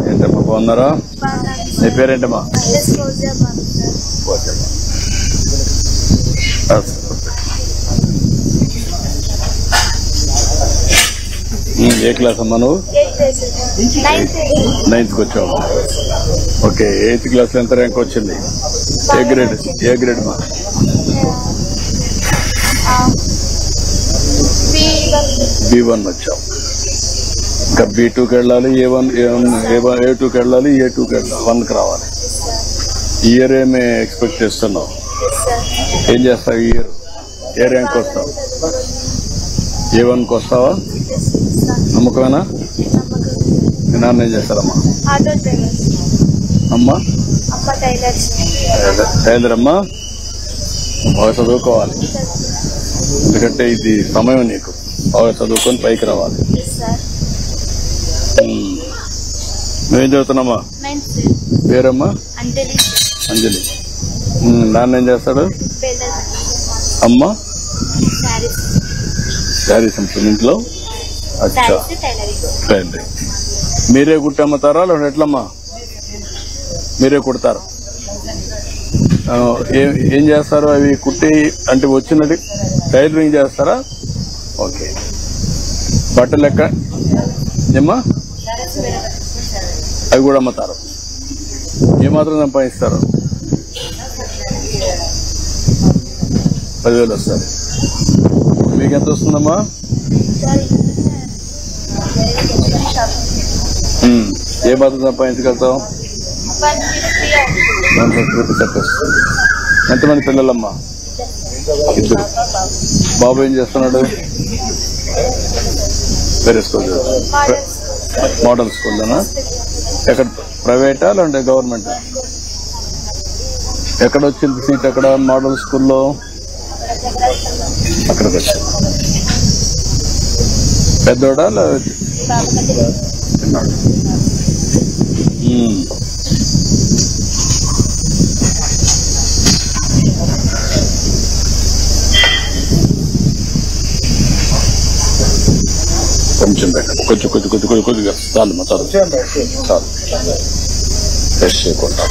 ఏంటమ్మా బాగున్నారా? నీ పేరేంటమ్మా? ఏ క్లాస్ అమ్మా నువ్వు? 9th వచ్చావు. ఓకే, 8th క్లాస్ లో ఎంత ర్యాంక్ వచ్చింది? ఏ గ్రేడ్ మా? B1 వచ్చావు. ఇంకా B2కి వెళ్ళాలి, A2కి వెళ్ళాలి, A2కి వెళ్ళాలి, 1కి రావాలి. ఈ ఇయర్ ఏమి ఎక్స్పెక్ట్ చేస్తున్నావు? ఏం చేస్తావు ఈ ఇయర్? ఏ ర్యాంక్ వస్తావు? A1కి వస్తావా? నమ్మకమేనా? మీ నాన్న ఏం చేస్తారమ్మా? అమ్మా టైలర్ అమ్మా. బాగా చదువుకోవాలి, ఎందుకంటే ఇది సమయం నీకు. బాగా చదువుకొని పైకి రావాలి. నువ్వేం చదువుతున్నామ్మా? పేరమ్మా? అంజలి. నాన్న ఏం చేస్తాడు? అమ్మా శారీస్ అమ్ముతుంది ఇంట్లో. అచ్చా, టైలరింగ్. మీరే కుట్టి అమ్ముతారా లేదా ఎట్లమ్మా? మీరే కుడతారు. ఏం చేస్తారు అవి కుట్టి? అంటే వచ్చినది టైలరింగ్ చేస్తారా? ఓకే. బట్టలు లెక్క ఏమ్మా? అవి కూడా అమ్ముతారు. ఏమాత్రం సంపాదిస్తారు? 10,000 వస్తుంది. మీకెంత వస్తుందమ్మా? ఏ మాత్రం సంపాదించగలుగుతావు? 150 రూపీస్ వస్తుంది. ఎంతమంది పిల్లలమ్మా? 2. బాబు ఏం చేస్తున్నాడు? వేరే స్కూల్, మోడల్ స్కూల్లోనా? ఎక్కడ, ప్రైవేటా లేదంటే గవర్నమెంట్? ఎక్కడ వచ్చింది సీట్? ఎక్కడ మోడల్ స్కూల్లో? అక్కడికి వచ్చింది. పెద్దోడా చిన్నాడు? కొంచెం పెట్టండి, కొద్దిగా చాలు మా చాలు చాలు. ఫ్రెష్ చేయకుండా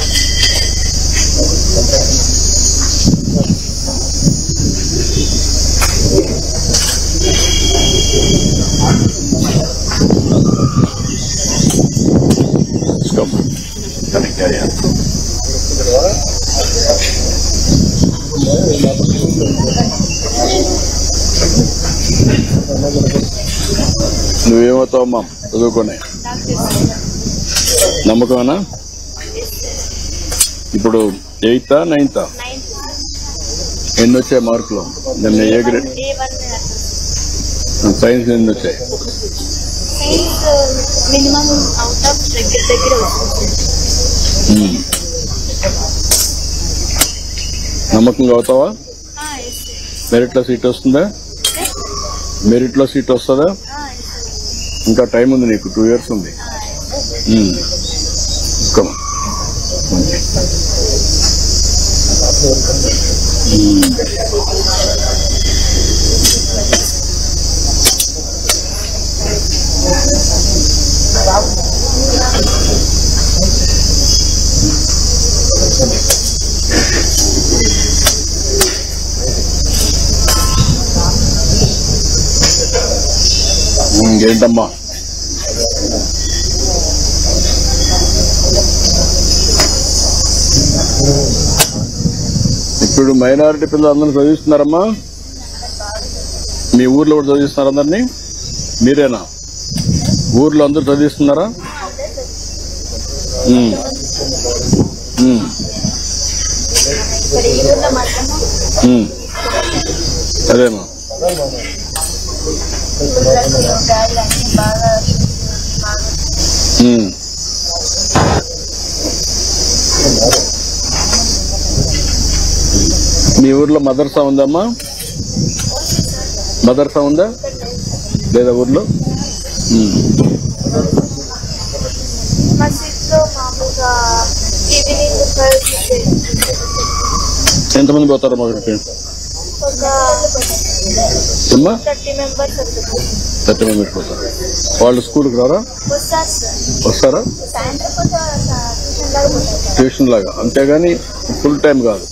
నువ్వేమవుతావమ్మా చదువుకునే? నమ్మకమేనా? ఇప్పుడు 8th 9th ఎన్ని వచ్చాయి మార్కులు? నిన్న ఏ గ్రేడ్? సైన్స్ ఎన్ని వచ్చాయి? నమ్మకంగా అవుతావా? మెరిట్లో సీట్ వస్తుందా? మెరిట్లో సీట్ వస్తుందా? ఇంకా టైం ఉంది నీకు, 2 years ఉంది. ఇంకేంటమ్మా? ఇప్పుడు మైనారిటీ పిల్లలు అందరూ చదివిస్తున్నారమ్మా? మీ ఊర్లో కూడా చదివిస్తున్నారు అందరినీ? మీరేనా? ఊర్లో అందరూ చదివిస్తున్నారా? అదేమా. మీ ఊర్లో మదర్సా ఉందమ్మా? మదర్సా ఉందా లేదా ఊర్లో? ఎంతమంది పోతారు? అమ్మా 30 మెంబర్స్ 30 మెంబర్స్ వస్తారు. వాళ్ళు స్కూల్కి రారా? వస్తారా? ట్యూషన్ లాగా, అంతేగాని ఫుల్ టైం కాదు.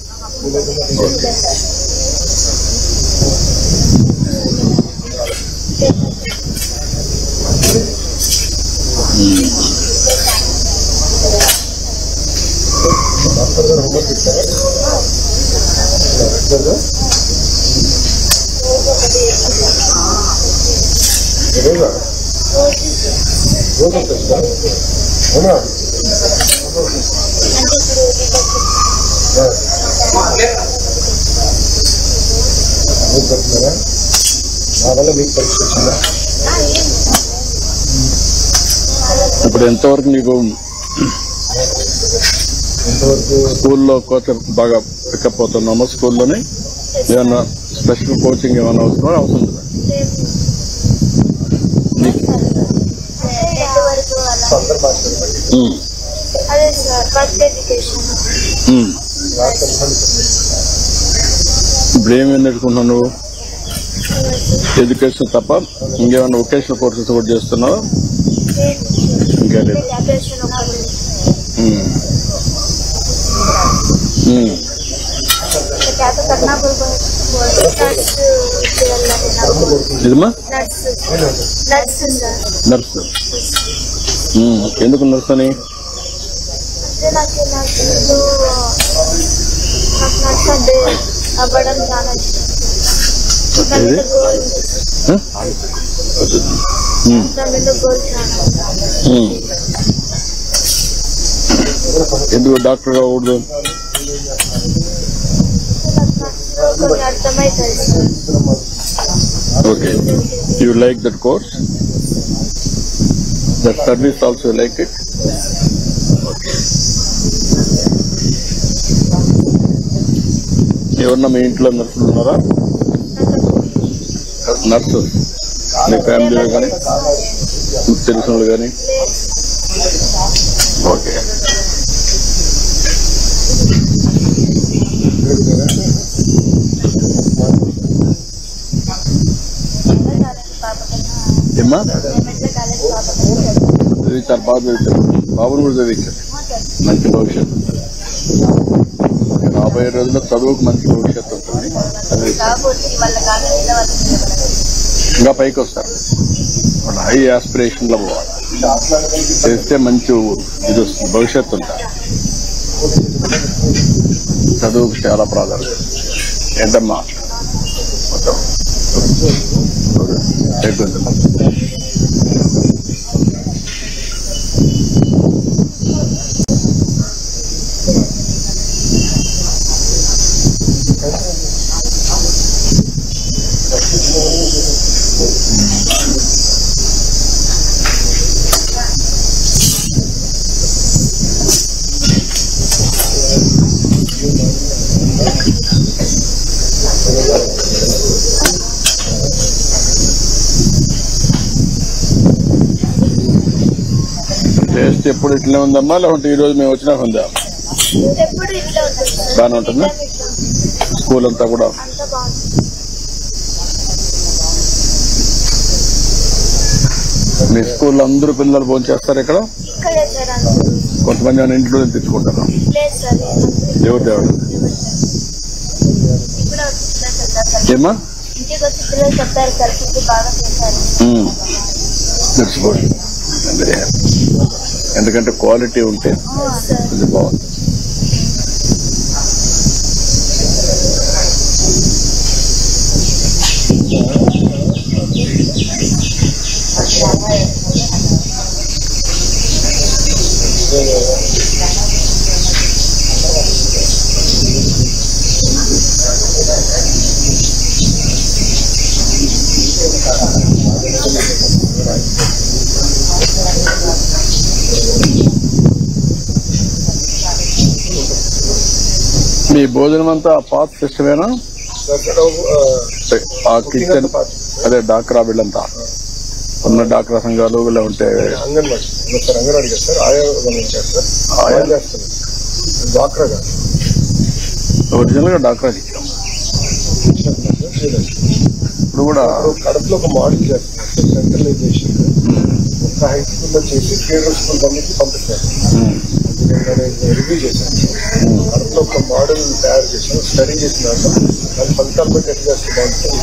ఇప్పుడు ఎంతవరకు నీకు స్కూల్లో కోచ్ బాగా పికప్ అవుతున్నామో? స్కూల్లోనే ఏమన్నా స్పెషల్ కోచింగ్ ఏమైనా అవసరం లేదా? ఇప్పుడు ఏమేమి నేర్చుకుంటున్నావు నువ్వు? ఎడ్యుకేషన్ తప్ప ఇంకేమైనా వొకేషనల్ కోర్సెస్ కూడా చేస్తున్నావు? ఇంకా లేదు. ఇదమ్మా నర్సు. ఎందుకు నర్సు అని? ఎందుకు డాక్టర్ కాకూడదు? Okay, you like that course? That service also you like it? Okay. ఎవరన్నా మీ ఇంట్లో నర్సులు ఉన్నారా? నర్సు మీ ఫ్యామిలీలో కానీ తెలిసిన వాళ్ళు కానీ? ఓకే. ఏమ్మా చదివించారు, బాగా చదివించారు. బాబుని కూడా చదివించారు. మంచి భవిష్యత్తు ఉంటుంది. రాబోయే రోజుల్లో చదువుకు మంచి భవిష్యత్తు ఉంటుంది. ఇంకా పైకి వస్తారు. వాళ్ళ హై ఆస్పిరేషన్ లో పోవాలి. చేస్తే మంచి ఇది వస్తుంది, భవిష్యత్తు ఉంటుంది. చదువుకు చాలా ప్రాధాన్యత. ఏంటమ్మా మొత్తం టేస్ట్ ఎప్పుడు ఇట్లా ఉందమ్మా, లేకుంటే ఈ రోజు మేము వచ్చినాక ఉందా? బాగానే ఉంటుందా? స్కూల్ అంతా కూడా మీ స్కూల్లో అందరూ పిల్లలు భోజనం చేస్తారు ఇక్కడ? కొంతమంది ఏమైనా ఇంట్లో తెచ్చుకుంటారా? ఎవరు తేవడం? ఏమా తెచ్చుకోండి. ఎందుకంటే క్వాలిటీ ఉంటే ఇది బాగుంది. మీ భోజనం అంతా పాత్ సిస్టమేనా? ఆ కిచెన్ అదే డాక్రా బిళ్ళంతా ఉన్న డాక్రా సంఘాలు ఇలా ఉంటే ఒరిజినల్ గా డాక్రా ఇప్పుడు కూడా కడపలో ఒక మోడల్ చేస్తున్నారు సెంట్రలైజేషన్. ఒక హై స్కూల్లో చేసి ఫీడర్ స్కూల్ అన్నిటికీ పంపిస్తారు. నేను రివ్యూ చేశాను. కడపలో ఒక మోడల్ తయారు చేశాను, స్టడీ చేసినాక దాని ఫలితాలు బట్టి ఎట్లా చేస్తే బాగుంటుంది.